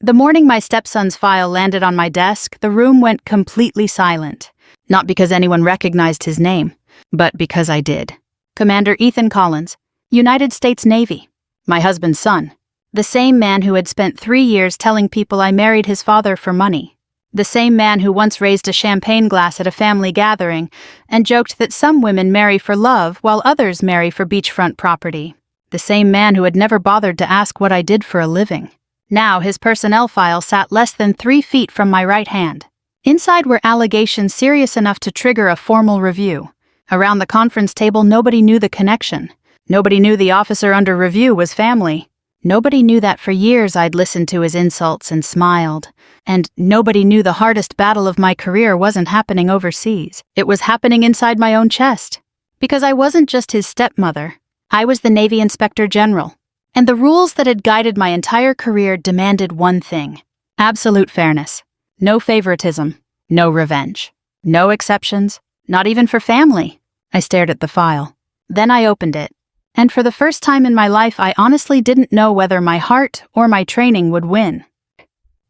The morning my stepson's file landed on my desk, the room went completely silent. Not because anyone recognized his name, but because I did. Commander Ethan Collins, United States Navy. My husband's son. The same man who had spent 3 years telling people I married his father for money. The same man who once raised a champagne glass at a family gathering and joked that some women marry for love while others marry for beachfront property. The same man who had never bothered to ask what I did for a living. Now his personnel file sat less than 3 feet from my right hand. Inside were allegations serious enough to trigger a formal review. Around the conference table, nobody knew the connection. Nobody knew the officer under review was family. Nobody knew that for years I'd listened to his insults and smiled. And nobody knew the hardest battle of my career wasn't happening overseas. It was happening inside my own chest. Because I wasn't just his stepmother. I was the Navy Inspector General. And the rules that had guided my entire career demanded one thing: absolute fairness. No favoritism. No revenge. No exceptions. Not even for family. I stared at the file. Then I opened it. And for the first time in my life, I honestly didn't know whether my heart or my training would win.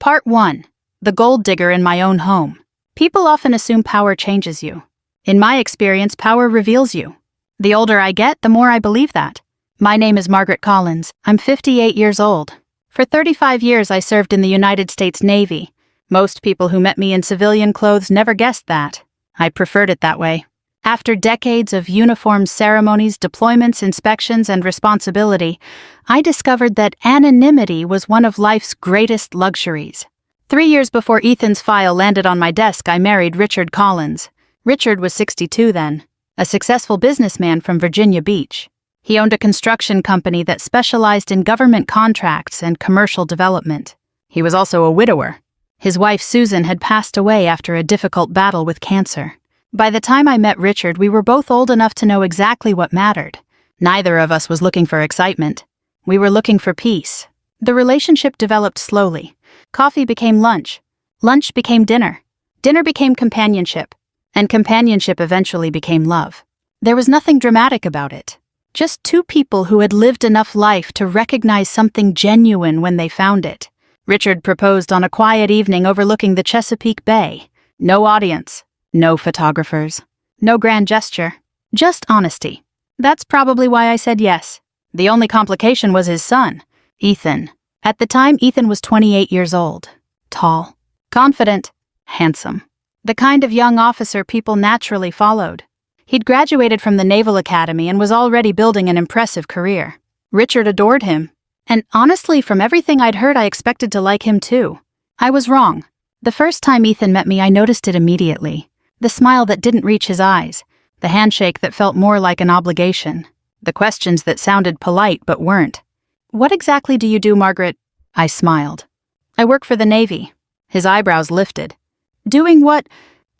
Part 1. The gold digger in my own home. People often assume power changes you. In my experience, power reveals you. The older I get, the more I believe that. My name is Margaret Collins. I'm 58 years old. For 35 years, I served in the United States Navy. Most people who met me in civilian clothes never guessed that. I preferred it that way. After decades of uniformed ceremonies, deployments, inspections, and responsibility, I discovered that anonymity was one of life's greatest luxuries. 3 years before Ethan's file landed on my desk, I married Richard Collins. Richard was 62 then, a successful businessman from Virginia Beach. He owned a construction company that specialized in government contracts and commercial development. He was also a widower. His wife Susan had passed away after a difficult battle with cancer. By the time I met Richard, we were both old enough to know exactly what mattered. Neither of us was looking for excitement. We were looking for peace. The relationship developed slowly. Coffee became lunch. Lunch became dinner. Dinner became companionship. And companionship eventually became love. There was nothing dramatic about it. Just two people who had lived enough life to recognize something genuine when they found it. Richard proposed on a quiet evening overlooking the Chesapeake Bay. No audience. No photographers. No grand gesture. Just honesty. That's probably why I said yes. The only complication was his son, Ethan. At the time, Ethan was 28 years old. Tall. Confident. Handsome. The kind of young officer people naturally followed. He'd graduated from the Naval Academy and was already building an impressive career. Richard adored him. And honestly, from everything I'd heard, I expected to like him too. I was wrong. The first time Ethan met me, I noticed it immediately. The smile that didn't reach his eyes. The handshake that felt more like an obligation. The questions that sounded polite but weren't. "What exactly do you do, Margaret?" I smiled. "I work for the Navy." His eyebrows lifted. "Doing what?"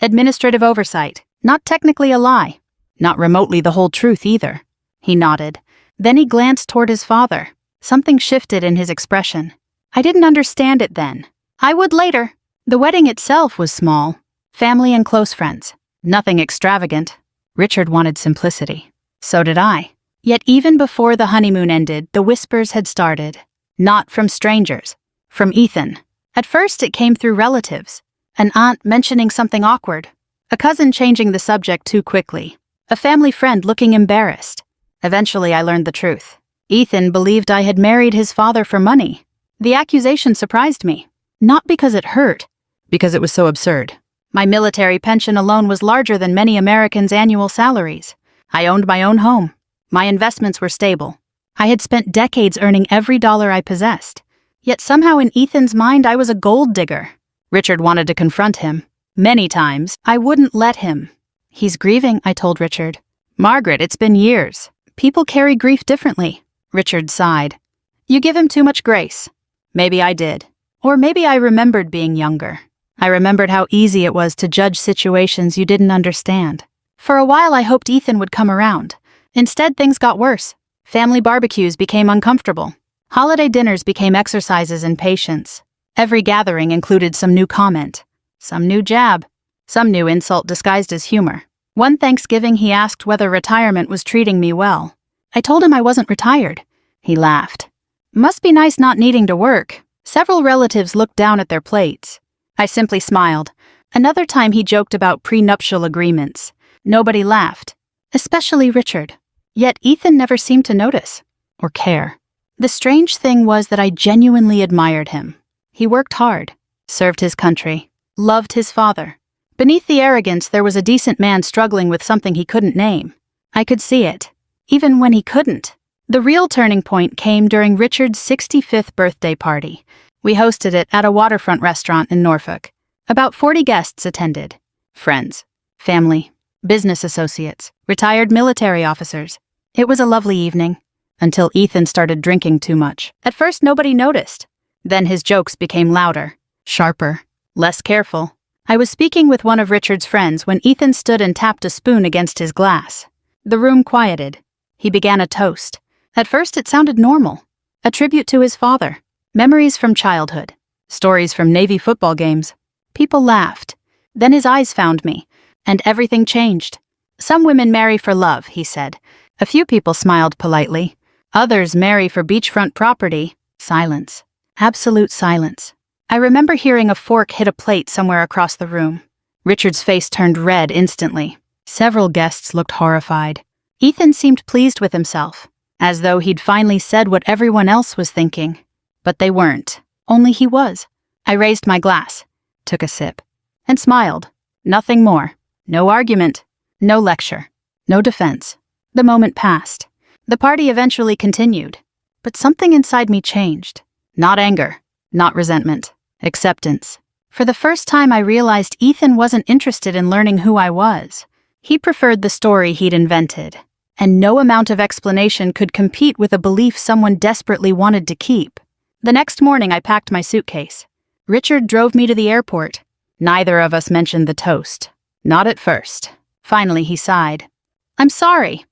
"Administrative oversight. Not technically a lie. Not remotely the whole truth either." He nodded. Then he glanced toward his father. Something shifted in his expression. I didn't understand it then. I would later. The wedding itself was small. Family and close friends. Nothing extravagant. Richard wanted simplicity. So did I. Yet even before the honeymoon ended, the whispers had started. Not from strangers. From Ethan. At first it came through relatives. An aunt mentioning something awkward. A cousin changing the subject too quickly. A family friend looking embarrassed. Eventually I learned the truth. Ethan believed I had married his father for money. The accusation surprised me. Not because it hurt. Because it was so absurd. My military pension alone was larger than many Americans' annual salaries. I owned my own home. My investments were stable. I had spent decades earning every dollar I possessed. Yet somehow in Ethan's mind I was a gold digger. Richard wanted to confront him. Many times. I wouldn't let him. "He's grieving," I told Richard. "Margaret, it's been years. People carry grief differently." Richard sighed. "You give him too much grace." Maybe I did. Or maybe I remembered being younger. I remembered how easy it was to judge situations you didn't understand. For a while I hoped Ethan would come around. Instead, things got worse. Family barbecues became uncomfortable. Holiday dinners became exercises in patience. Every gathering included some new comment. Some new jab. Some new insult disguised as humor. One Thanksgiving he asked whether retirement was treating me well. I told him I wasn't retired. He laughed. "Must be nice not needing to work." Several relatives looked down at their plates. I simply smiled. Another time he joked about prenuptial agreements. Nobody laughed, especially Richard. Yet Ethan never seemed to notice or care. The strange thing was that I genuinely admired him. He worked hard, served his country, loved his father. Beneath the arrogance, there was a decent man struggling with something he couldn't name. I could see it, even when he couldn't. The real turning point came during Richard's 65th birthday party. We hosted it at a waterfront restaurant in Norfolk. About 40 guests attended. Friends, family, business associates, retired military officers. It was a lovely evening, until Ethan started drinking too much. At first, nobody noticed. Then his jokes became louder, sharper, less careful. I was speaking with one of Richard's friends when Ethan stood and tapped a spoon against his glass. The room quieted. He began a toast. At first, it sounded normal. A tribute to his father. Memories from childhood. Stories from Navy football games. People laughed. Then his eyes found me, and everything changed. Some women marry for love, he said. A few people smiled politely. Others marry for beachfront property. Silence. Absolute silence. I remember hearing a fork hit a plate somewhere across the room. Richard's face turned red instantly. Several guests looked horrified. Ethan seemed pleased with himself, as though he'd finally said what everyone else was thinking. But they weren't. Only he was. I raised my glass, took a sip, and smiled. Nothing more. No argument. No lecture. No defense. The moment passed. The party eventually continued. But something inside me changed. Not anger. Not resentment. Acceptance. For the first time, I realized Ethan wasn't interested in learning who I was. He preferred the story he'd invented. And no amount of explanation could compete with a belief someone desperately wanted to keep. The next morning, I packed my suitcase. Richard drove me to the airport. Neither of us mentioned the toast. Not at first. Finally, he sighed. "I'm sorry."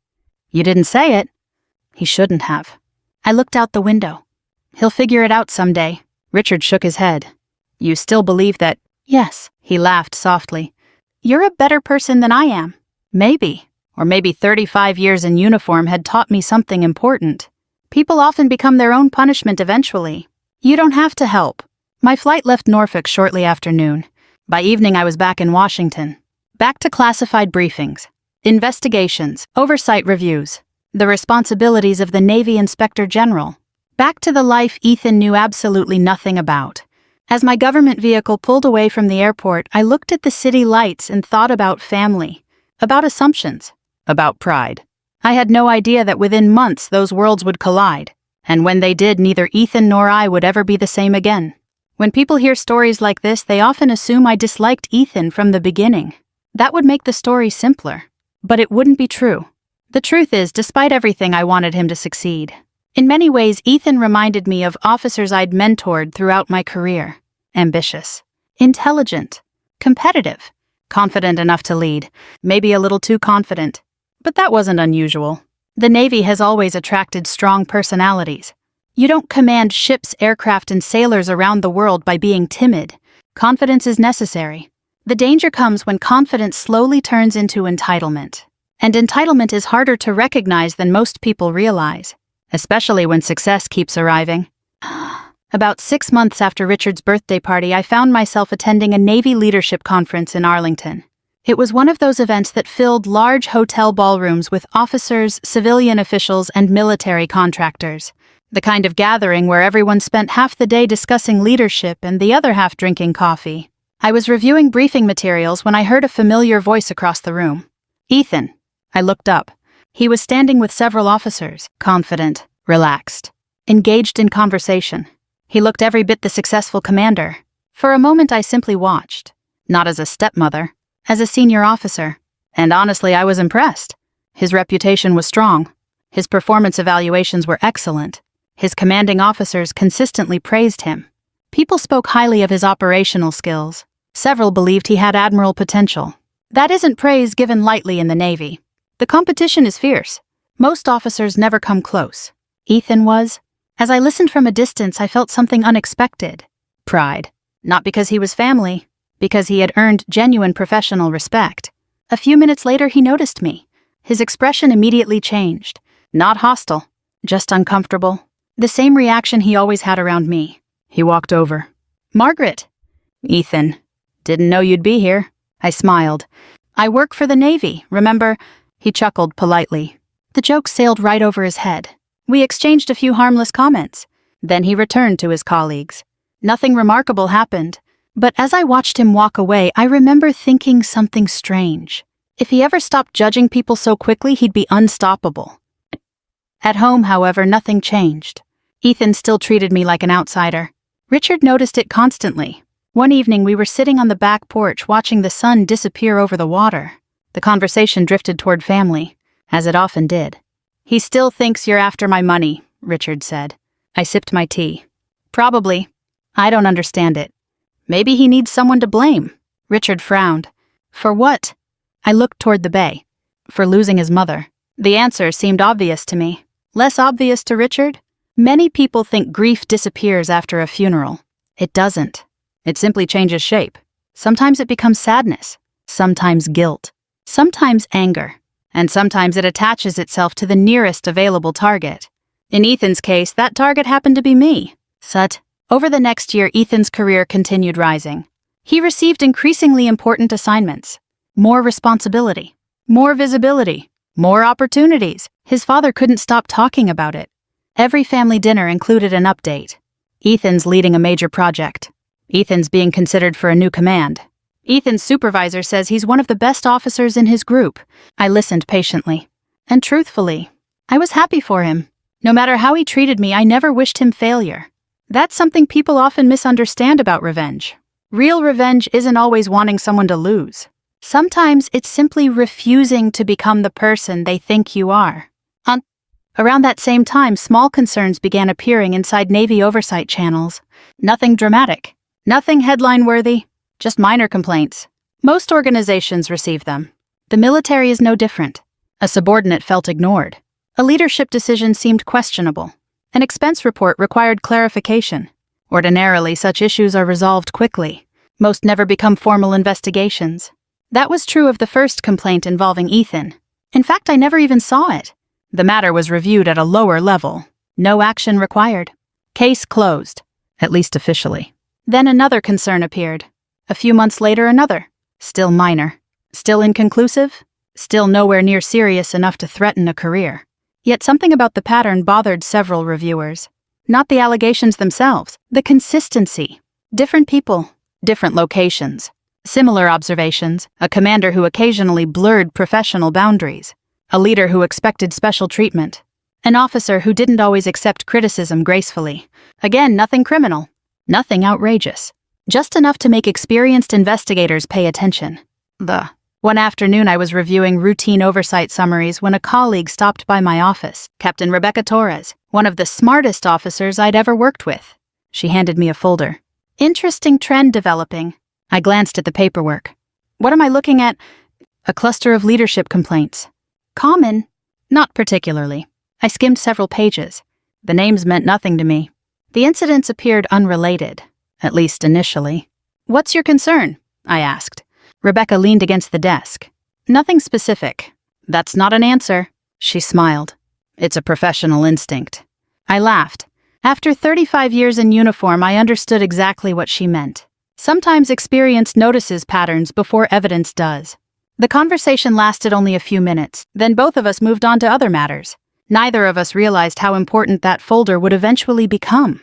"You didn't say it." He shouldn't have. I looked out the window. "He'll figure it out someday." Richard shook his head. "You still believe that?" "Yes." He laughed softly. "You're a better person than I am." "Maybe. Or maybe 35 years in uniform had taught me something important. People often become their own punishment eventually. You don't have to help." My flight left Norfolk shortly after noon. By evening, I was back in Washington. Back to classified briefings, investigations, oversight reviews, the responsibilities of the Navy Inspector General. Back to the life Ethan knew absolutely nothing about. As my government vehicle pulled away from the airport, I looked at the city lights and thought about family, about assumptions, about pride. I had no idea that within months those worlds would collide, and when they did, neither Ethan nor I would ever be the same again. When people hear stories like this, they often assume I disliked Ethan from the beginning. That would make the story simpler. But it wouldn't be true. The truth is, despite everything, I wanted him to succeed. In many ways, Ethan reminded me of officers I'd mentored throughout my career. Ambitious, intelligent, competitive, confident enough to lead, maybe a little too confident. But that wasn't unusual. The Navy has always attracted strong personalities. You don't command ships, aircraft, and sailors around the world by being timid. Confidence is necessary. The danger comes when confidence slowly turns into entitlement. And entitlement is harder to recognize than most people realize, especially when success keeps arriving. About 6 months after Richard's birthday party, I found myself attending a Navy leadership conference in Arlington. It was one of those events that filled large hotel ballrooms with officers, civilian officials, and military contractors. The kind of gathering where everyone spent half the day discussing leadership and the other half drinking coffee. I was reviewing briefing materials when I heard a familiar voice across the room. "Ethan." I looked up. He was standing with several officers, confident, relaxed, engaged in conversation. He looked every bit the successful commander. For a moment, I simply watched. Not as a stepmother, as a senior officer. And honestly, I was impressed. His reputation was strong. His performance evaluations were excellent. His commanding officers consistently praised him. People spoke highly of his operational skills. Several believed he had admiral potential. That isn't praise given lightly in the Navy. The competition is fierce. Most officers never come close. Ethan was. As I listened from a distance, I felt something unexpected. Pride. Not because he was family, because he had earned genuine professional respect. A few minutes later, he noticed me. His expression immediately changed. Not hostile, just uncomfortable. The same reaction he always had around me. He walked over. Margaret. Ethan. Didn't know you'd be here. I smiled. I work for the Navy, remember? He chuckled politely. The joke sailed right over his head. We exchanged a few harmless comments. Then he returned to his colleagues. Nothing remarkable happened, but as I watched him walk away, I remember thinking something strange. If he ever stopped judging people so quickly, he'd be unstoppable. At home, however, nothing changed. Ethan still treated me like an outsider. Richard noticed it constantly. One evening, we were sitting on the back porch watching the sun disappear over the water. The conversation drifted toward family, as it often did. He still thinks you're after my money, Richard said. I sipped my tea. Probably. I don't understand it. Maybe he needs someone to blame. Richard frowned. For what? I looked toward the bay. For losing his mother. The answer seemed obvious to me. Less obvious to Richard? Many people think grief disappears after a funeral. It doesn't. It simply changes shape. Sometimes it becomes sadness. Sometimes guilt. Sometimes anger. And sometimes it attaches itself to the nearest available target. In Ethan's case, that target happened to be me. Over the next year, Ethan's career continued rising. He received increasingly important assignments. More responsibility. More visibility. More opportunities. His father couldn't stop talking about it. Every family dinner included an update. Ethan's leading a major project. Ethan's being considered for a new command. Ethan's supervisor says he's one of the best officers in his group. I listened patiently. And truthfully, I was happy for him. No matter how he treated me, I never wished him failure. That's something people often misunderstand about revenge. Real revenge isn't always wanting someone to lose. Sometimes it's simply refusing to become the person they think you are. Around that same time, small concerns began appearing inside Navy oversight channels. Nothing dramatic. Nothing headline-worthy. Just minor complaints. Most organizations receive them. The military is no different. A subordinate felt ignored. A leadership decision seemed questionable. An expense report required clarification. Ordinarily, such issues are resolved quickly. Most never become formal investigations. That was true of the first complaint involving Ethan. In fact, I never even saw it. The matter was reviewed at a lower level. No action required. Case closed, at least officially. Then another concern appeared. A few months later, another. Still minor. Still inconclusive. Still nowhere near serious enough to threaten a career. Yet something about the pattern bothered several reviewers. Not the allegations themselves, the consistency. Different people, different locations. Similar observations, a commander who occasionally blurred professional boundaries. A leader who expected special treatment. An officer who didn't always accept criticism gracefully. Again, nothing criminal. Nothing outrageous. Just enough to make experienced investigators pay attention. One afternoon I was reviewing routine oversight summaries when a colleague stopped by my office, Captain Rebecca Torres, one of the smartest officers I'd ever worked with. She handed me a folder. Interesting trend developing. I glanced at the paperwork. What am I looking at? A cluster of leadership complaints. Common? Not particularly. I skimmed several pages. The names meant nothing to me. The incidents appeared unrelated, at least initially. What's your concern? I asked. Rebecca leaned against the desk. Nothing specific. That's not an answer. She smiled. It's a professional instinct. I laughed. After 35 years in uniform, I understood exactly what she meant. Sometimes experience notices patterns before evidence does. The conversation lasted only a few minutes, then both of us moved on to other matters. Neither of us realized how important that folder would eventually become.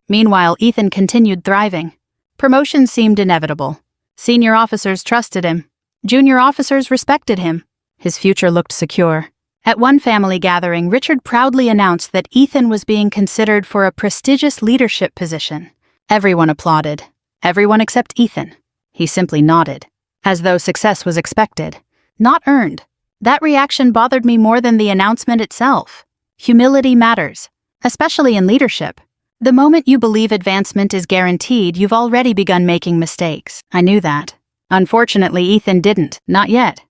Meanwhile, Ethan continued thriving. Promotions seemed inevitable. Senior officers trusted him. Junior officers respected him. His future looked secure. At one family gathering, Richard proudly announced that Ethan was being considered for a prestigious leadership position. Everyone applauded. Everyone except Ethan. He simply nodded, as though success was expected, not earned. That reaction bothered me more than the announcement itself. Humility matters, especially in leadership. The moment you believe advancement is guaranteed, you've already begun making mistakes. I knew that. Unfortunately, Ethan didn't, not yet.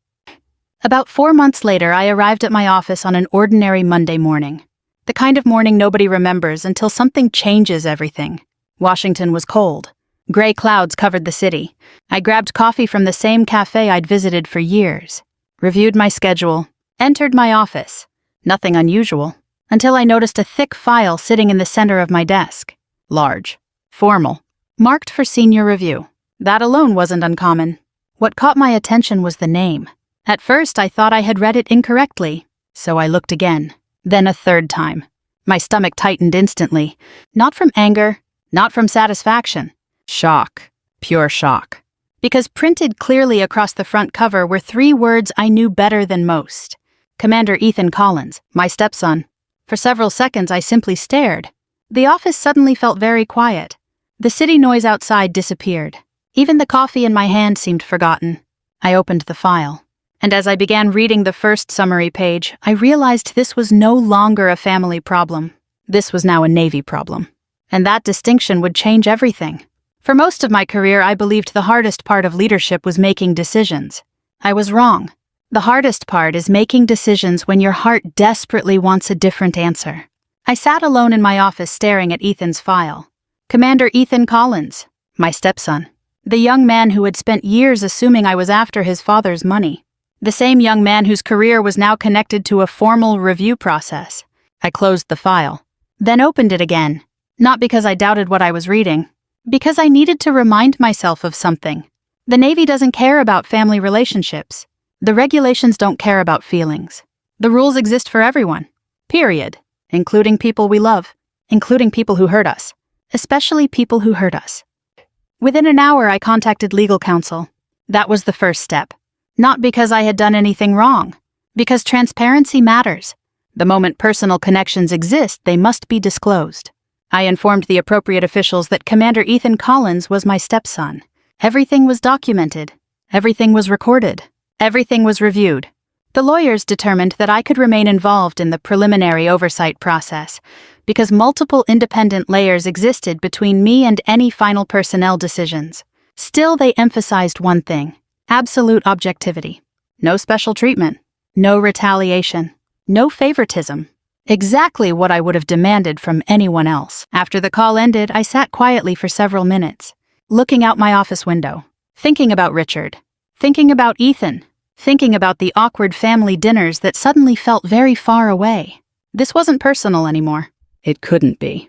About 4 months later, I arrived at my office on an ordinary Monday morning. The kind of morning nobody remembers until something changes everything. Washington was cold. Gray clouds covered the city. I grabbed coffee from the same cafe I'd visited for years, reviewed my schedule, entered my office. Nothing unusual, until I noticed a thick file sitting in the center of my desk. Large. formal, marked for senior review. That alone wasn't uncommon. What caught my attention was the name. At first, I thought I had read it incorrectly, so I looked again, then a third time. My stomach tightened instantly, not from anger, not from satisfaction. Shock, pure shock. Because printed clearly across the front cover were 3 words I knew better than most. Commander Ethan Collins, my stepson. For several seconds, I simply stared. The office suddenly felt very quiet. The city noise outside disappeared. Even the coffee in my hand seemed forgotten. I opened the file. And as I began reading the first summary page, I realized this was no longer a family problem. This was now a Navy problem. And that distinction would change everything. For most of my career, I believed the hardest part of leadership was making decisions. I was wrong. The hardest part is making decisions when your heart desperately wants a different answer. I sat alone in my office staring at Ethan's file. Commander Ethan Collins, my stepson. The young man who had spent years assuming I was after his father's money. The same young man whose career was now connected to a formal review process. I closed the file, then opened it again. Not because I doubted what I was reading. Because I needed to remind myself of something. The Navy doesn't care about family relationships. The regulations don't care about feelings. The rules exist for everyone. Period. Including people we love. Including people who hurt us. Especially people who hurt us. Within an hour, I contacted legal counsel. That was the first step. Not because I had done anything wrong. Because transparency matters. The moment personal connections exist, they must be disclosed. I informed the appropriate officials that Commander Ethan Collins was my stepson. Everything was documented. Everything was recorded. Everything was reviewed. The lawyers determined that I could remain involved in the preliminary oversight process because multiple independent layers existed between me and any final personnel decisions. Still, they emphasized one thing: absolute objectivity. No special treatment. No retaliation. No favoritism. Exactly what I would have demanded from anyone else. After the call ended, I sat quietly for several minutes, looking out my office window, thinking about Richard, thinking about Ethan, thinking about the awkward family dinners that suddenly felt very far away. This wasn't personal anymore. It couldn't be.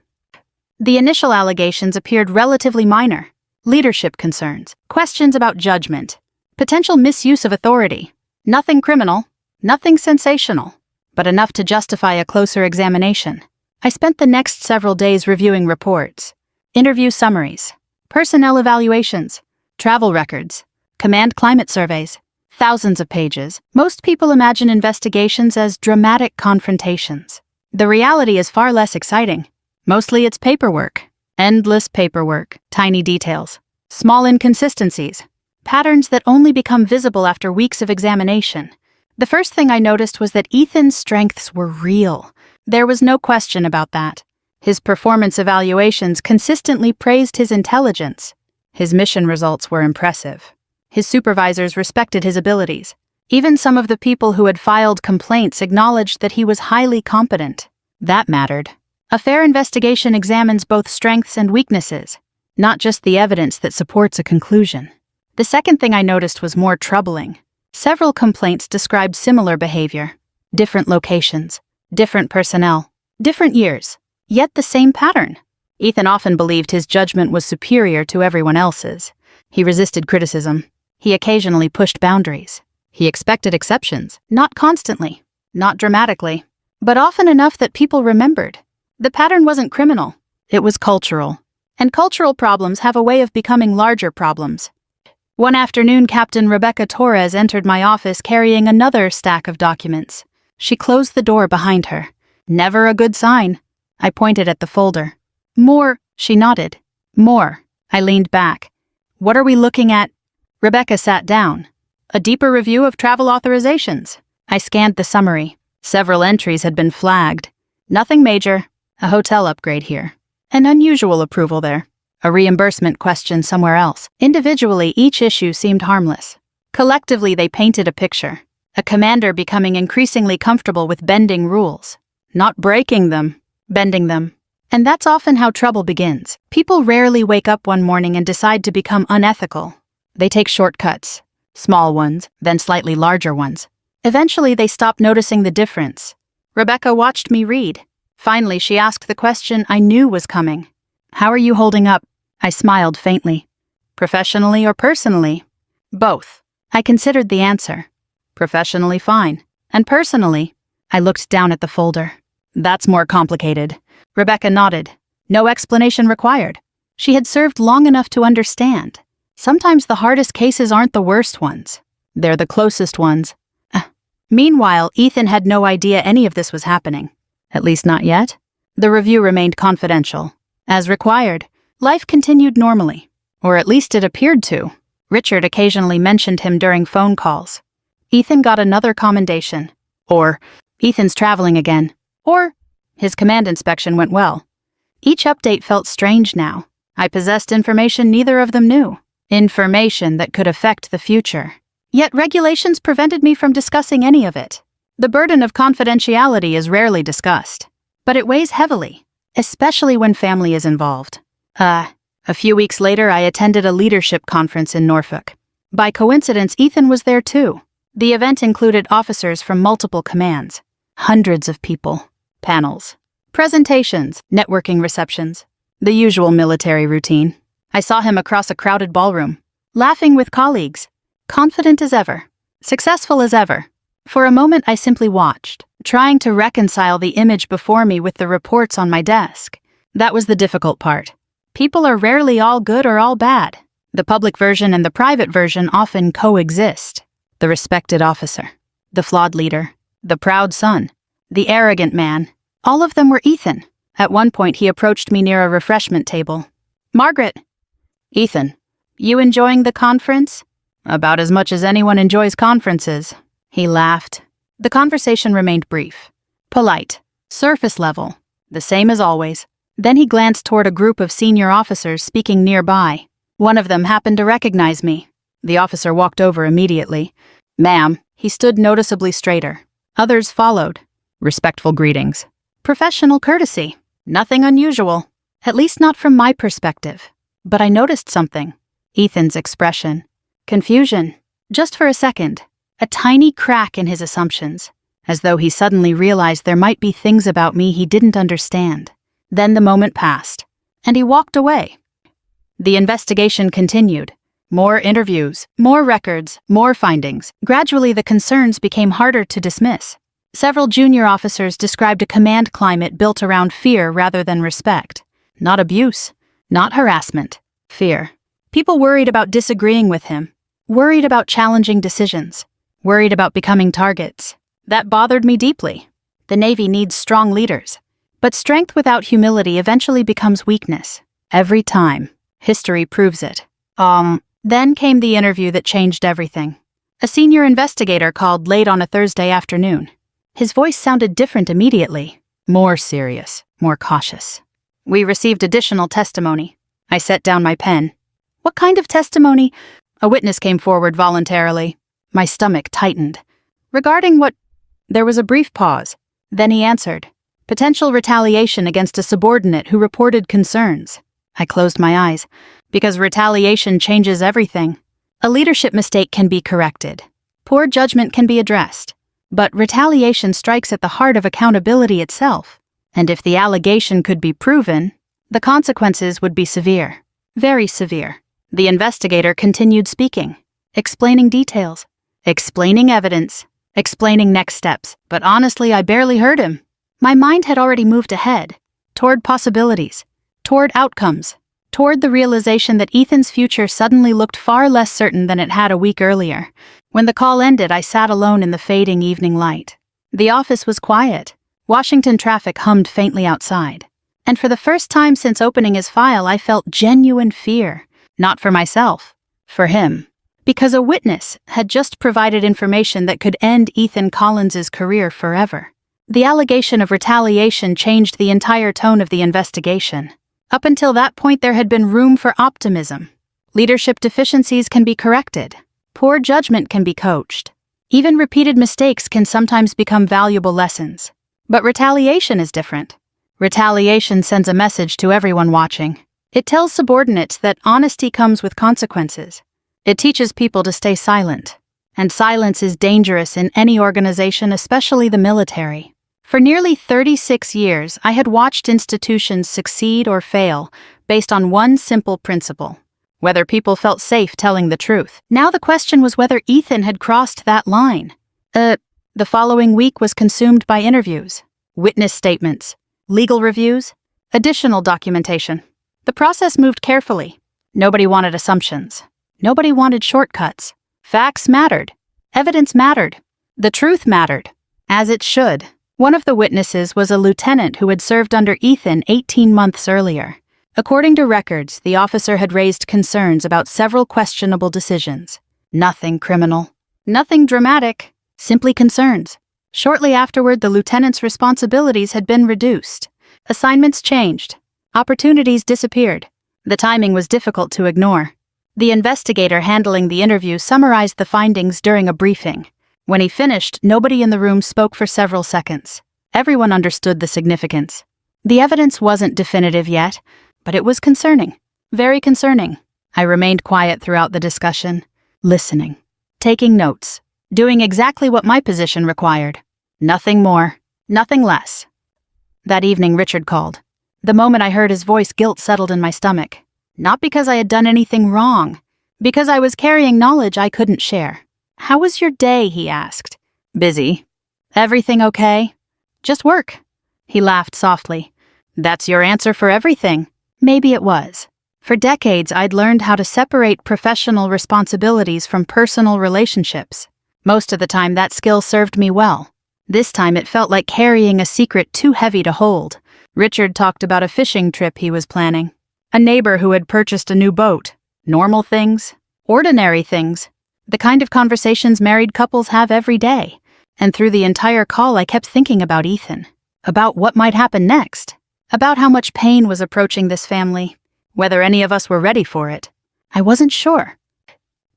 The initial allegations appeared relatively minor. Leadership concerns, questions about judgment, potential misuse of authority. Nothing criminal, nothing sensational, but enough to justify a closer examination. I spent the next several days reviewing reports, interview summaries, personnel evaluations, travel records, command climate surveys, thousands of pages. Most people imagine investigations as dramatic confrontations. The reality is far less exciting. Mostly it's paperwork, endless paperwork, tiny details, small inconsistencies, patterns that only become visible after weeks of examination. The first thing I noticed was that Ethan's strengths were real. There was no question about that. His performance evaluations consistently praised his intelligence. His mission results were impressive. His supervisors respected his abilities. Even some of the people who had filed complaints acknowledged that he was highly competent. That mattered. A fair investigation examines both strengths and weaknesses, not just the evidence that supports a conclusion. The second thing I noticed was more troubling. Several complaints described similar behavior. Different locations, different personnel, different years, yet the same pattern. Ethan often believed his judgment was superior to everyone else's. He resisted criticism. He occasionally pushed boundaries. He expected exceptions, not constantly, not dramatically, but often enough that people remembered. The pattern wasn't criminal. It was cultural. And cultural problems have a way of becoming larger problems. One afternoon, Captain Rebecca Torres entered my office carrying another stack of documents. She closed the door behind her. Never a good sign. I pointed at the folder. More, she nodded. More. I leaned back. What are we looking at? Rebecca sat down. A deeper review of travel authorizations. I scanned the summary. Several entries had been flagged. Nothing major. A hotel upgrade here. An unusual approval there. A reimbursement question somewhere else. Individually, each issue seemed harmless. Collectively, they painted a picture. A commander becoming increasingly comfortable with bending rules. Not breaking them, bending them. And that's often how trouble begins. People rarely wake up one morning and decide to become unethical. They take shortcuts. Small ones, then slightly larger ones. Eventually, they stop noticing the difference. Rebecca watched me read. Finally, she asked the question I knew was coming. How are you holding up? I smiled faintly. Professionally or personally? Both. I considered the answer. Professionally, fine. And personally? I looked down at the folder. That's more complicated. Rebecca nodded. No explanation required. She had served long enough to understand. Sometimes the hardest cases aren't the worst ones. They're the closest ones. Meanwhile, Ethan had no idea any of this was happening. At least not yet. The review remained confidential. As required, life continued normally. Or at least it appeared to. Richard occasionally mentioned him during phone calls. Ethan got another commendation. Or, Ethan's traveling again. Or, his command inspection went well. Each update felt strange now. I possessed information neither of them knew. Information that could affect the future. Yet regulations prevented me from discussing any of it. The burden of confidentiality is rarely discussed. But it weighs heavily, especially when family is involved. A few weeks later, I attended a leadership conference in Norfolk. By coincidence, Ethan was there too. The event included officers from multiple commands. Hundreds of people. Panels. Presentations. Networking receptions. The usual military routine. I saw him across a crowded ballroom, laughing with colleagues. Confident as ever. Successful as ever. For a moment, I simply watched, trying to reconcile the image before me with the reports on my desk. That was the difficult part. People are rarely all good or all bad. The public version and the private version often coexist. The respected officer, the flawed leader, the proud son, the arrogant man. All of them were Ethan. At one point, he approached me near a refreshment table. Margaret. Ethan, you enjoying the conference? About as much as anyone enjoys conferences. He laughed. The conversation remained brief. Polite. Surface level. The same as always. Then he glanced toward a group of senior officers speaking nearby. One of them happened to recognize me. The officer walked over immediately. Ma'am. He stood noticeably straighter. Others followed. Respectful greetings. Professional courtesy. Nothing unusual. At least not from my perspective. But I noticed something. Ethan's expression. Confusion. Just for a second. A tiny crack in his assumptions. As though he suddenly realized there might be things about me he didn't understand. Then the moment passed, and he walked away. The investigation continued. More interviews, more records, more findings. Gradually, the concerns became harder to dismiss. Several junior officers described a command climate built around fear rather than respect. Not abuse, not harassment, fear. People worried about disagreeing with him, worried about challenging decisions, worried about becoming targets. That bothered me deeply. The Navy needs strong leaders. But strength without humility eventually becomes weakness. Every time. History proves it. Then came the interview that changed everything. A senior investigator called late on a Thursday afternoon. His voice sounded different immediately. More serious, more cautious. We received additional testimony. I set down my pen. What kind of testimony? A witness came forward voluntarily. My stomach tightened. Regarding what? There was a brief pause. Then he answered. Potential retaliation against a subordinate who reported concerns. I closed my eyes. Because retaliation changes everything. A leadership mistake can be corrected. Poor judgment can be addressed. But retaliation strikes at the heart of accountability itself. And if the allegation could be proven, the consequences would be severe. Very severe. The investigator continued speaking, explaining details, explaining evidence, explaining next steps. But honestly, I barely heard him. My mind had already moved ahead, toward possibilities, toward outcomes, toward the realization that Ethan's future suddenly looked far less certain than it had a week earlier. When the call ended, I sat alone in the fading evening light. The office was quiet. Washington traffic hummed faintly outside. And for the first time since opening his file, I felt genuine fear. Not for myself, for him. Because a witness had just provided information that could end Ethan Collins's career forever. The allegation of retaliation changed the entire tone of the investigation. Up until that point, there had been room for optimism. Leadership deficiencies can be corrected. Poor judgment can be coached. Even repeated mistakes can sometimes become valuable lessons. But retaliation is different. Retaliation sends a message to everyone watching. It tells subordinates that honesty comes with consequences. It teaches people to stay silent. And silence is dangerous in any organization, especially the military. For nearly 36 years, I had watched institutions succeed or fail based on one simple principle: whether people felt safe telling the truth. Now the question was whether Ethan had crossed that line. The following week was consumed by interviews, witness statements, legal reviews, additional documentation. The process moved carefully. Nobody wanted assumptions. Nobody wanted shortcuts. Facts mattered. Evidence mattered. The truth mattered. As it should. One of the witnesses was a lieutenant who had served under Ethan 18 months earlier. According to records, the officer had raised concerns about several questionable decisions. Nothing criminal. Nothing dramatic. Simply concerns. Shortly afterward, the lieutenant's responsibilities had been reduced. Assignments changed. Opportunities disappeared. The timing was difficult to ignore. The investigator handling the interview summarized the findings during a briefing. When he finished, nobody in the room spoke for several seconds. Everyone understood the significance. The evidence wasn't definitive yet, but it was concerning. Very concerning. I remained quiet throughout the discussion, listening, taking notes, doing exactly what my position required. Nothing more, nothing less. That evening, Richard called. The moment I heard his voice, guilt settled in my stomach. Not because I had done anything wrong, because I was carrying knowledge I couldn't share. "How was your day?" he asked. "Busy." "Everything okay?" "Just work." He laughed softly. "That's your answer for everything." Maybe it was. For decades, I'd learned how to separate professional responsibilities from personal relationships. Most of the time, that skill served me well. This time, it felt like carrying a secret too heavy to hold. Richard talked about a fishing trip he was planning. A neighbor who had purchased a new boat. Normal things. Ordinary things. The kind of conversations married couples have every day. And through the entire call, I kept thinking about Ethan. About what might happen next. About how much pain was approaching this family. Whether any of us were ready for it. I wasn't sure.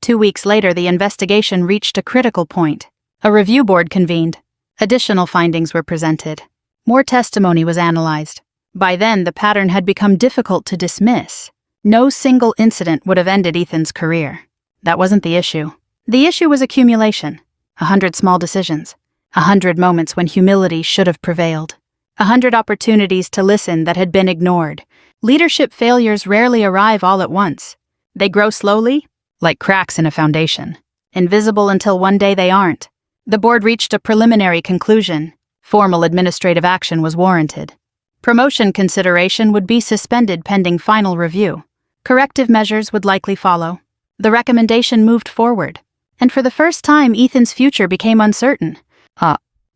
2 weeks later, the investigation reached a critical point. A review board convened. Additional findings were presented. More testimony was analyzed. By then, the pattern had become difficult to dismiss. No single incident would have ended Ethan's career. That wasn't the issue. The issue was accumulation. 100 small decisions. 100 moments when humility should have prevailed. 100 opportunities to listen that had been ignored. Leadership failures rarely arrive all at once. They grow slowly, like cracks in a foundation. Invisible until one day they aren't. The board reached a preliminary conclusion. Formal administrative action was warranted. Promotion consideration would be suspended pending final review. Corrective measures would likely follow. The recommendation moved forward. And for the first time, Ethan's future became uncertain.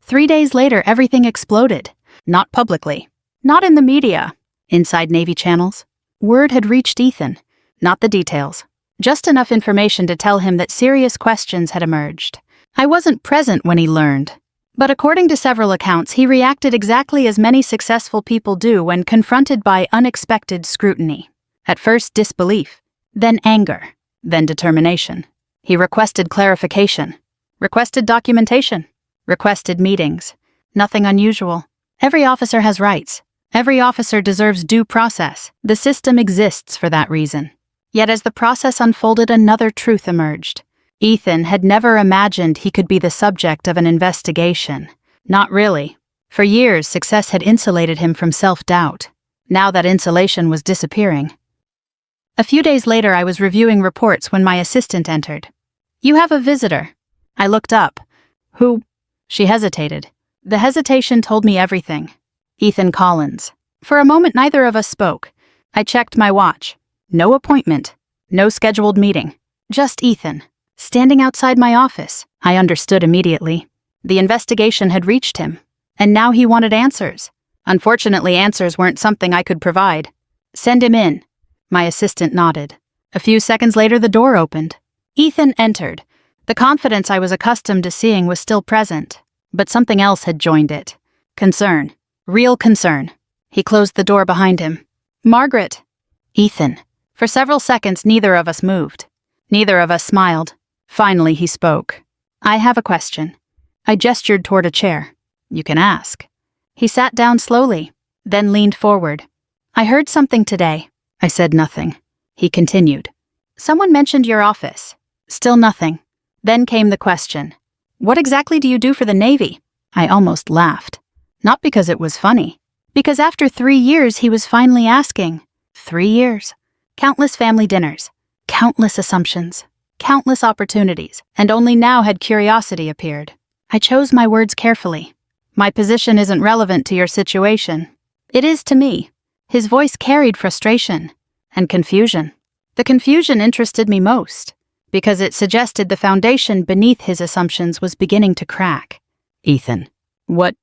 3 days later, everything exploded. Not publicly. Not in the media. Inside Navy channels. Word had reached Ethan. Not the details. Just enough information to tell him that serious questions had emerged. I wasn't present when he learned. But according to several accounts, he reacted exactly as many successful people do when confronted by unexpected scrutiny. At first, disbelief. Then anger. Then determination. He requested clarification. Requested documentation. Requested meetings. Nothing unusual. Every officer has rights. Every officer deserves due process. The system exists for that reason. Yet as the process unfolded, another truth emerged. Ethan had never imagined he could be the subject of an investigation. Not really. For years, success had insulated him from self-doubt. Now that insulation was disappearing. A few days later, I was reviewing reports when my assistant entered. "You have a visitor." I looked up. "Who?" She hesitated. The hesitation told me everything. "Ethan Collins." For a moment, neither of us spoke. I checked my watch. No appointment. No scheduled meeting. Just Ethan. Standing outside my office. I understood immediately. The investigation had reached him. And now he wanted answers. Unfortunately, answers weren't something I could provide. "Send him in." My assistant nodded. A few seconds later, the door opened. Ethan entered. The confidence I was accustomed to seeing was still present. But something else had joined it. Concern. Real concern. He closed the door behind him. "Margaret." "Ethan." For several seconds, neither of us moved. Neither of us smiled. Finally, he spoke. "I have a question." I gestured toward a chair. "You can ask." He sat down slowly, then leaned forward. "I heard something today." I said nothing. He continued. "Someone mentioned your office." Still nothing. Then came the question. "What exactly do you do for the Navy?" I almost laughed. Not because it was funny. Because after 3 years, he was finally asking. 3 years. Countless family dinners. Countless assumptions. Countless opportunities. And only now had curiosity appeared. I chose my words carefully. My position isn't relevant to your situation. It is to me. His voice carried frustration and confusion. The confusion interested me most, because it suggested the foundation beneath his assumptions was beginning to crack. Ethan. What?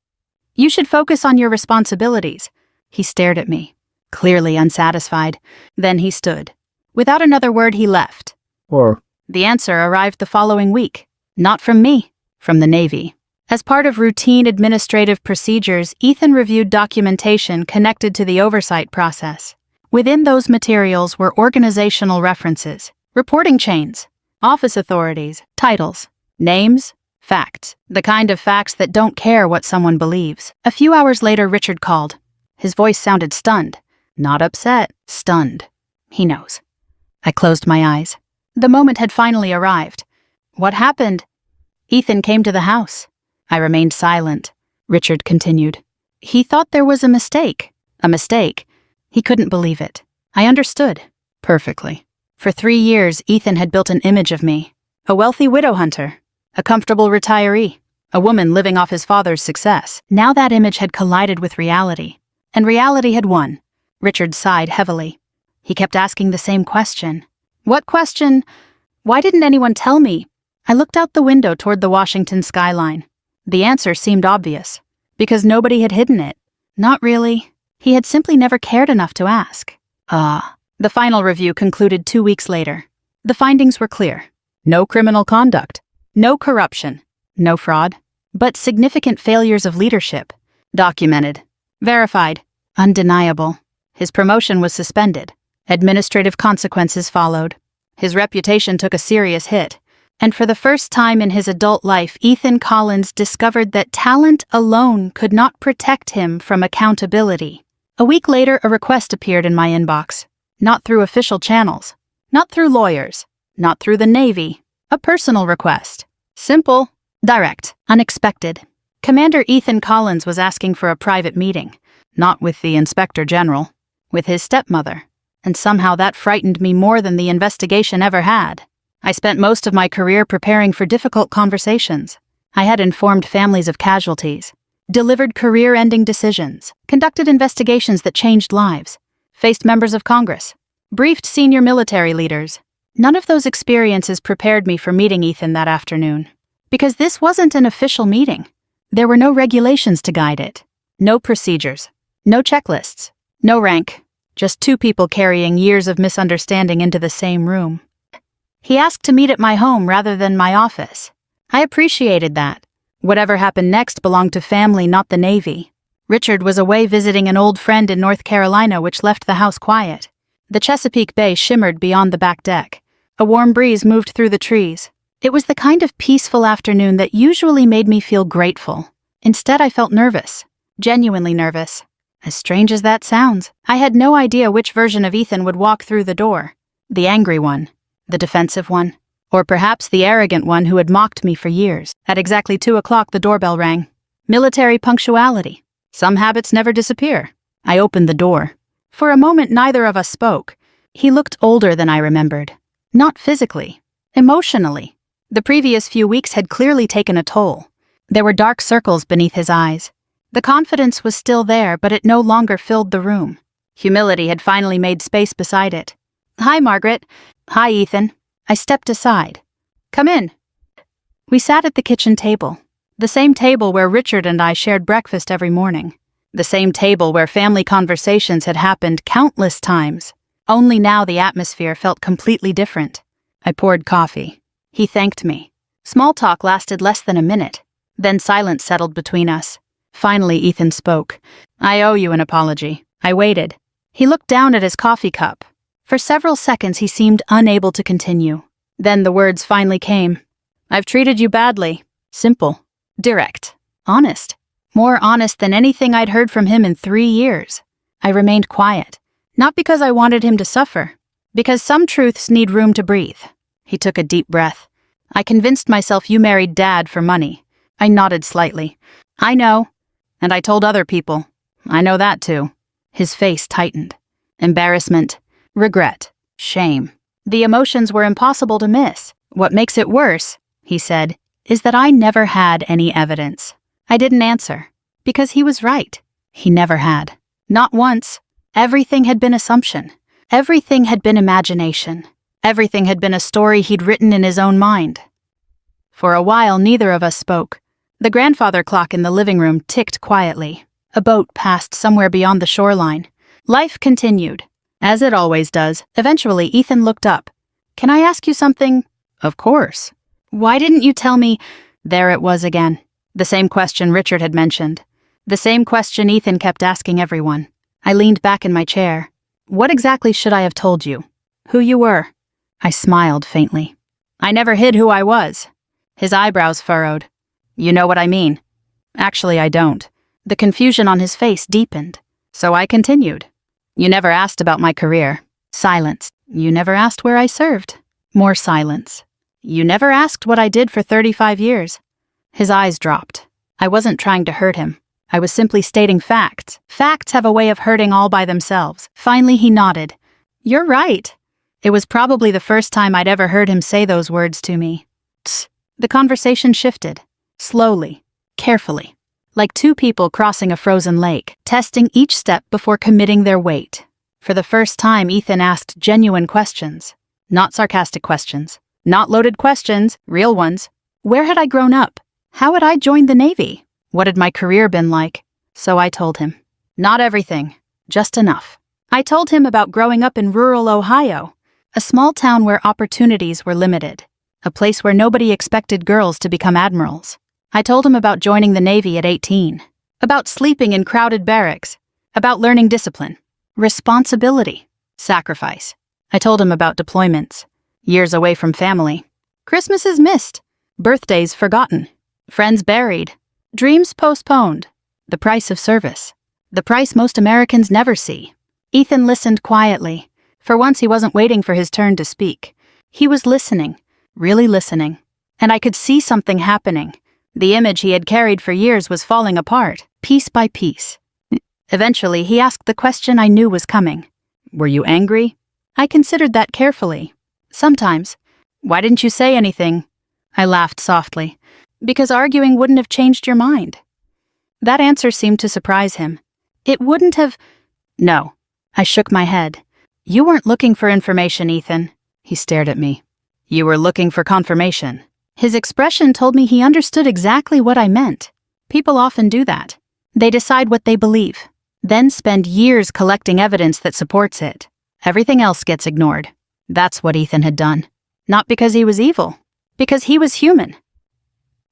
You should focus on your responsibilities. He stared at me, clearly unsatisfied. Then he stood. Without another word, he left. The answer arrived the following week. Not from me, from the Navy. As part of routine administrative procedures, Ethan reviewed documentation connected to the oversight process. Within those materials were organizational references, reporting chains, office authorities, titles, names, facts, the kind of facts that don't care what someone believes. A few hours later, Richard called. His voice sounded stunned. Not upset, stunned. He knows. I closed my eyes. The moment had finally arrived. What happened? Ethan came to the house. I remained silent. Richard continued. He thought there was a mistake. A mistake. He couldn't believe it. I understood. Perfectly. For 3 years, Ethan had built an image of me. A wealthy widow hunter. A comfortable retiree. A woman living off his father's success. Now that image had collided with reality. And reality had won. Richard sighed heavily. He kept asking the same question. What question? Why didn't anyone tell me? I looked out the window toward the Washington skyline. The answer seemed obvious. Because nobody had hidden it. Not really. He had simply never cared enough to ask. The final review concluded 2 weeks later. The findings were clear. No criminal conduct. No corruption. No fraud. But significant failures of leadership. Documented. Verified. Undeniable. His promotion was suspended. Administrative consequences followed. His reputation took a serious hit. And for the first time in his adult life, Ethan Collins discovered that talent alone could not protect him from accountability. A week later, a request appeared in my inbox. Not through official channels. Not through lawyers. Not through the Navy. A personal request. Simple, direct, unexpected. Commander Ethan Collins was asking for a private meeting. Not with the Inspector General. With his stepmother. And somehow that frightened me more than the investigation ever had. I spent most of my career preparing for difficult conversations. I had informed families of casualties, delivered career-ending decisions, conducted investigations that changed lives, faced members of Congress, briefed senior military leaders. None of those experiences prepared me for meeting Ethan that afternoon. Because this wasn't an official meeting. There were no regulations to guide it. No procedures. No checklists. No rank. Just 2 people carrying years of misunderstanding into the same room. He asked to meet at my home rather than my office. I appreciated that. Whatever happened next belonged to family, not the Navy. Richard was away visiting an old friend in North Carolina, which left the house quiet. The Chesapeake Bay shimmered beyond the back deck. A warm breeze moved through the trees. It was the kind of peaceful afternoon that usually made me feel grateful. Instead, I felt nervous. Genuinely nervous. As strange as that sounds, I had no idea which version of Ethan would walk through the door. The angry one. The defensive one. Or perhaps the arrogant one who had mocked me for years. At exactly 2 o'clock, the doorbell rang. Military punctuality. Some habits never disappear. I opened the door. For a moment, neither of us spoke. He looked older than I remembered. Not physically. Emotionally. The previous few weeks had clearly taken a toll. There were dark circles beneath his eyes. The confidence was still there, but it no longer filled the room. Humility had finally made space beside it. Hi, Margaret. Hi, Ethan. I stepped aside. Come in. We sat at the kitchen table. The same table where Richard and I shared breakfast every morning. The same table where family conversations had happened countless times. Only now the atmosphere felt completely different. I poured coffee. He thanked me. Small talk lasted less than a minute. Then silence settled between us. Finally, Ethan spoke. I owe you an apology. I waited. He looked down at his coffee cup. For several seconds, he seemed unable to continue. Then the words finally came. I've treated you badly. Simple. Direct. Honest. More honest than anything I'd heard from him in 3 years. I remained quiet. Not because I wanted him to suffer. Because some truths need room to breathe. He took a deep breath. I convinced myself you married Dad for money. I nodded slightly. I know. And I told other people. I know that too. His face tightened. Embarrassment, regret, shame. The emotions were impossible to miss. What makes it worse, he said, is that I never had any evidence. I didn't answer. Because he was right. He never had. Not once. Everything had been assumption. Everything had been imagination. Everything had been a story he'd written in his own mind. For a while, neither of us spoke. The grandfather clock in the living room ticked quietly. A boat passed somewhere beyond the shoreline. Life continued, as it always does. Eventually, Ethan looked up. "Can I ask you something?" "Of course." "Why didn't you tell me—" There it was again. The same question Richard had mentioned. The same question Ethan kept asking everyone. I leaned back in my chair. "What exactly should I have told you? Who you were?" I smiled faintly. "I never hid who I was." His eyebrows furrowed. "You know what I mean." "Actually, I don't." The confusion on his face deepened. So I continued. "You never asked about my career." Silence. "You never asked where I served." More silence. "You never asked what I did for 35 years. His eyes dropped. I wasn't trying to hurt him. I was simply stating facts. Facts have a way of hurting all by themselves. Finally, he nodded. "You're right." It was probably the first time I'd ever heard him say those words to me. Tss. The conversation shifted. Slowly. Carefully. Like two people crossing a frozen lake, testing each step before committing their weight. For the first time, Ethan asked genuine questions. Not sarcastic questions. Not loaded questions, real ones. Where had I grown up? How had I joined the Navy? What had my career been like? So I told him. Not everything. Just enough. I told him about growing up in rural Ohio, a small town where opportunities were limited, a place where nobody expected girls to become admirals. I told him about joining the Navy at 18, about sleeping in crowded barracks, about learning discipline, responsibility, sacrifice. I told him about deployments, years away from family, Christmases missed, birthdays forgotten, friends buried, dreams postponed, the price of service, the price most Americans never see. Ethan listened quietly. For once, he wasn't waiting for his turn to speak. He was listening, really listening, and I could see something happening. The image he had carried for years was falling apart, piece by piece. Eventually, he asked the question I knew was coming. "Were you angry?" I considered that carefully. "Sometimes." "Why didn't you say anything?" I laughed softly. "Because arguing wouldn't have changed your mind." That answer seemed to surprise him. "It wouldn't have—" "No." I shook my head. "You weren't looking for information, Ethan." He stared at me. "You were looking for confirmation." His expression told me he understood exactly what I meant. People often do that. They decide what they believe, then spend years collecting evidence that supports it. Everything else gets ignored. That's what Ethan had done. Not because he was evil, because he was human.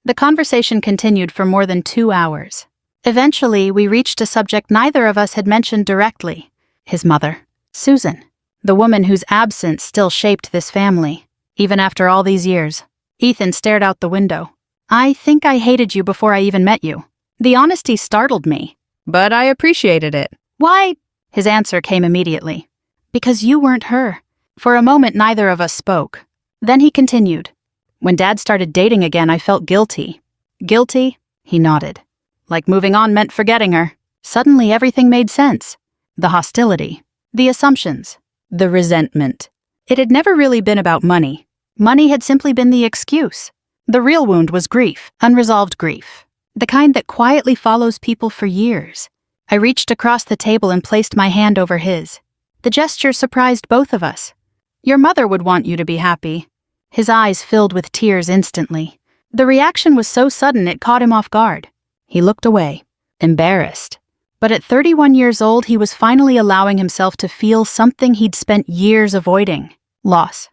The conversation continued for more than 2 hours. Eventually, we reached a subject neither of us had mentioned directly. His mother, Susan, the woman whose absence still shaped this family, even after all these years. Ethan stared out the window. "I think I hated you before I even met you." The honesty startled me. "But I appreciated it." "Why?" His answer came immediately. "Because you weren't her." For a moment, neither of us spoke. Then he continued. "When Dad started dating again, I felt guilty." "Guilty?" He nodded. Like moving on meant forgetting her. Suddenly, everything made sense. The hostility, the assumptions, the resentment. It had never really been about money. Money had simply been the excuse. The real wound was grief, unresolved grief. The kind that quietly follows people for years. I reached across the table and placed my hand over his. The gesture surprised both of us. "Your mother would want you to be happy." His eyes filled with tears instantly. The reaction was so sudden it caught him off guard. He looked away, embarrassed. But at 31 years old, he was finally allowing himself to feel something he'd spent years avoiding: loss.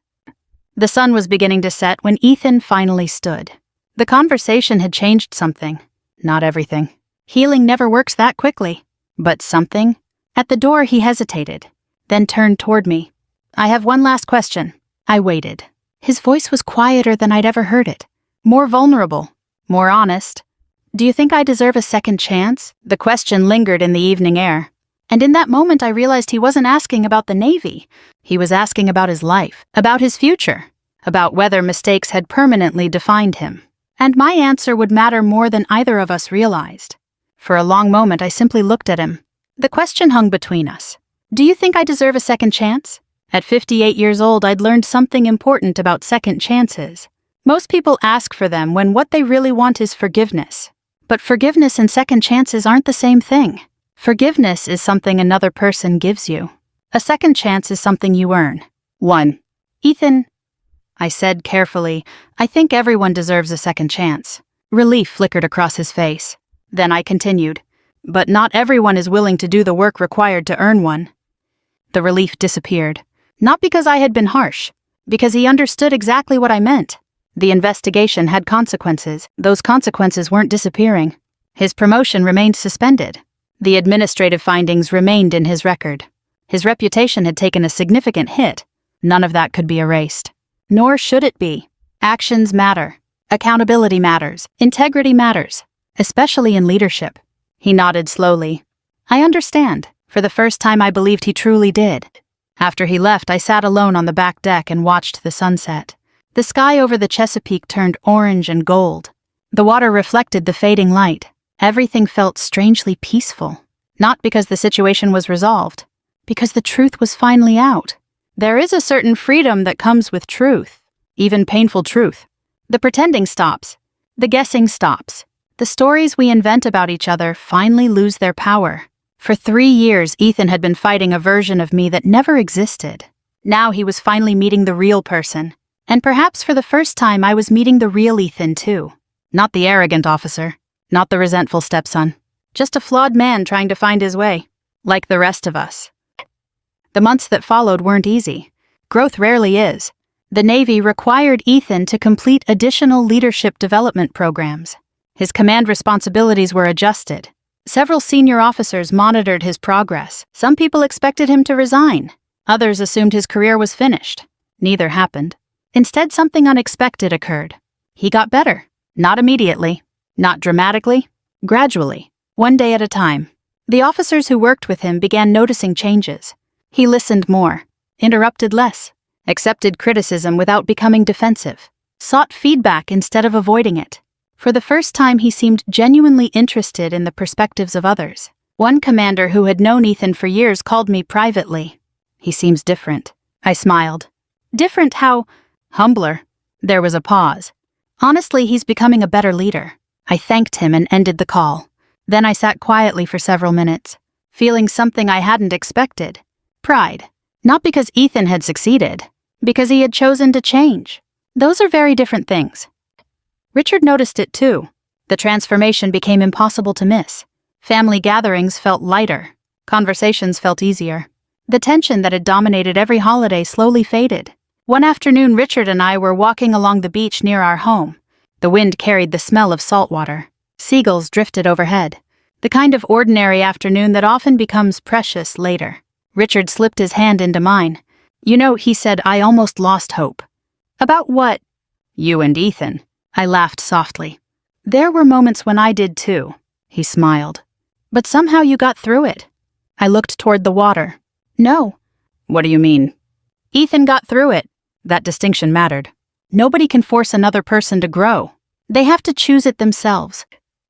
The sun was beginning to set when Ethan finally stood. The conversation had changed something. Not everything. Healing never works that quickly. But something. At the door, he hesitated, then turned toward me. "I have one last question." I waited. His voice was quieter than I'd ever heard it. More vulnerable. More honest. "Do you think I deserve a second chance?" The question lingered in the evening air. And in that moment, I realized he wasn't asking about the Navy. He was asking about his life, about his future, about whether mistakes had permanently defined him. And my answer would matter more than either of us realized. For a long moment, I simply looked at him. The question hung between us. Do you think I deserve a second chance? At 58 years old, I'd learned something important about second chances. Most people ask for them when what they really want is forgiveness. But forgiveness and second chances aren't the same thing. Forgiveness is something another person gives you. A second chance is something you earn. 1. Ethan, I said carefully, I think everyone deserves a second chance. Relief flickered across his face. Then I continued, but not everyone is willing to do the work required to earn one. The relief disappeared. Not because I had been harsh, because he understood exactly what I meant. The investigation had consequences. Those consequences weren't disappearing. His promotion remained suspended. The administrative findings remained in his record. His reputation had taken a significant hit. None of that could be erased. Nor should it be. Actions matter. Accountability matters. Integrity matters. Especially in leadership. He nodded slowly. I understand. For the first time, I believed he truly did. After he left, I sat alone on the back deck and watched the sunset. The sky over the Chesapeake turned orange and gold. The water reflected the fading light. Everything felt strangely peaceful. Not because the situation was resolved, because the truth was finally out. There is a certain freedom that comes with truth, even painful truth. The pretending stops. The guessing stops. The stories we invent about each other finally lose their power. For 3 years, Ethan had been fighting a version of me that never existed. Now he was finally meeting the real person. And perhaps for the first time, I was meeting the real Ethan, too. Not the arrogant officer. Not the resentful stepson. Just a flawed man trying to find his way. Like the rest of us. The months that followed weren't easy. Growth rarely is. The Navy required Ethan to complete additional leadership development programs. His command responsibilities were adjusted. Several senior officers monitored his progress. Some people expected him to resign. Others assumed his career was finished. Neither happened. Instead, something unexpected occurred. He got better. Not immediately. Not dramatically. Gradually. One day at a time. The officers who worked with him began noticing changes. He listened more. Interrupted less. Accepted criticism without becoming defensive. Sought feedback instead of avoiding it. For the first time, he seemed genuinely interested in the perspectives of others. One commander who had known Ethan for years called me privately. He seems different. I smiled. Different how? Humbler. There was a pause. Honestly, he's becoming a better leader. I thanked him and ended the call. Then I sat quietly for several minutes, feeling something I hadn't expected. Pride. Not because Ethan had succeeded, because he had chosen to change. Those are very different things. Richard noticed it too. The transformation became impossible to miss. Family gatherings felt lighter. Conversations felt easier. The tension that had dominated every holiday slowly faded. One afternoon, Richard and I were walking along the beach near our home. The wind carried the smell of salt water. Seagulls drifted overhead. The kind of ordinary afternoon that often becomes precious later. Richard slipped his hand into mine. You know, he said, I almost lost hope. About what? You and Ethan. I laughed softly. There were moments when I did too. He smiled. But somehow you got through it. I looked toward the water. No. What do you mean? Ethan got through it. That distinction mattered. Nobody can force another person to grow. They have to choose it themselves.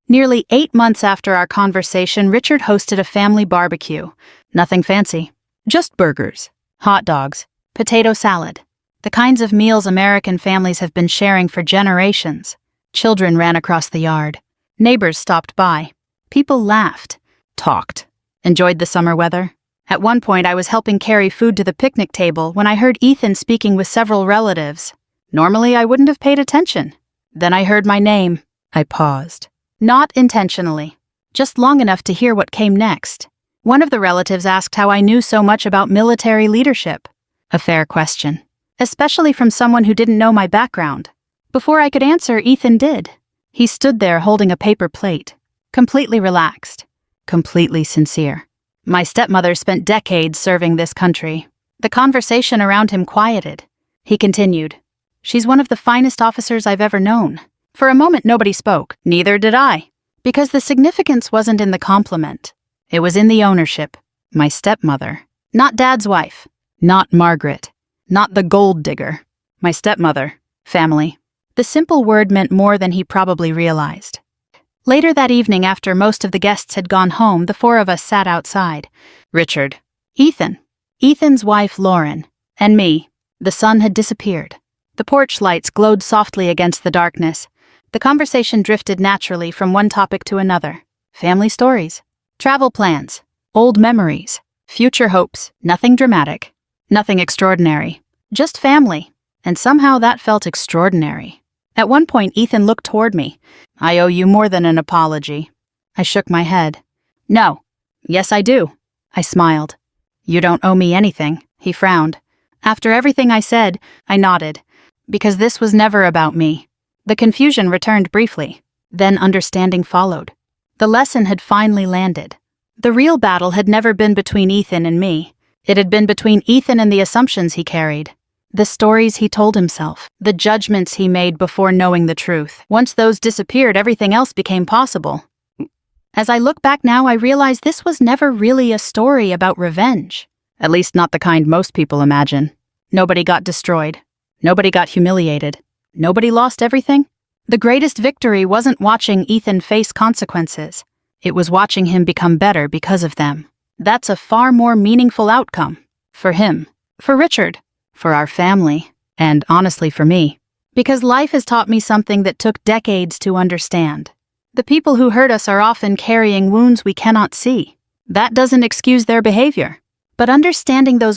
Nearly 8 months after our conversation, Richard hosted a family barbecue. Nothing fancy. Just burgers, hot dogs, potato salad. The kinds of meals American families have been sharing for generations. Children ran across the yard. Neighbors stopped by. People laughed, talked, enjoyed the summer weather. At one point, I was helping carry food to the picnic table when I heard Ethan speaking with several relatives. Normally, I wouldn't have paid attention. Then I heard my name. I paused. Not intentionally. Just long enough to hear what came next. One of the relatives asked how I knew so much about military leadership. A fair question. Especially from someone who didn't know my background. Before I could answer, Ethan did. He stood there holding a paper plate. Completely relaxed. Completely sincere. My stepmother spent decades serving this country. The conversation around him quieted. He continued. She's one of the finest officers I've ever known. For a moment, nobody spoke. Neither did I. Because the significance wasn't in the compliment. It was in the ownership. My stepmother. Not Dad's wife. Not Margaret. Not the gold digger. My stepmother. Family. The simple word meant more than he probably realized. Later that evening, after most of the guests had gone home, the four of us sat outside. Richard, Ethan, Ethan's wife Lauren, and me. The sun had disappeared. The porch lights glowed softly against the darkness. The conversation drifted naturally from one topic to another. Family stories, travel plans, old memories, future hopes, nothing dramatic, nothing extraordinary, just family. And somehow that felt extraordinary. At one point, Ethan looked toward me. "I owe you more than an apology." I shook my head. "No." "Yes, I do." I smiled. "You don't owe me anything," he frowned. After everything I said, I nodded. Because this was never about me. The confusion returned briefly. Then understanding followed. The lesson had finally landed. The real battle had never been between Ethan and me. It had been between Ethan and the assumptions he carried. The stories he told himself, the judgments he made before knowing the truth. Once those disappeared, everything else became possible. As I look back now, I realize this was never really a story about revenge. At least not the kind most people imagine. Nobody got destroyed. Nobody got humiliated. Nobody lost everything. The greatest victory wasn't watching Ethan face consequences. It was watching him become better because of them. That's a far more meaningful outcome. For him. For Richard. For our family, and honestly for me. Because life has taught me something that took decades to understand. The people who hurt us are often carrying wounds we cannot see. That doesn't excuse their behavior. But understanding those